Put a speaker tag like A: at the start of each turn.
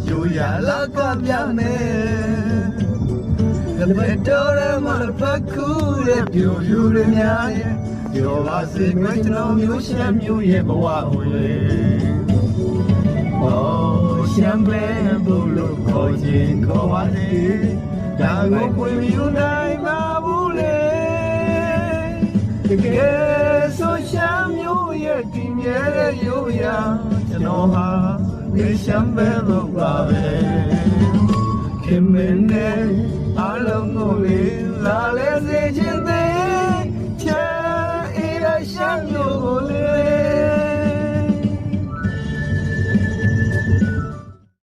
A: ယူရလာကပြမယ်ကလေးတော်ရမလဖခုရဲ့ပြူလူရများရဲ့ပြောပါစေမကျွန်တော်မျိုးရှမ်းမျိုးရဲ့ဘဝဝင်ရှမ်းပဲဘုလို့ခေါ်ခြင်းခေါ်ပါစေဒါကိုခွင့်ယူနိုင်မှာဘူးလေတကယ်ဆိုရှမ်းမျိုးရဲ့ဒီမြဲတဲ့ရိုးရာကျွန်တော်ဟာဒီရှမ်းပဲလို့ပါပဲခင်မင်းနဲ့အားလုံးကိုလာလဲစေခြင်းသေးချမ်းအေးရရှမ်းမျိုးကိုလေ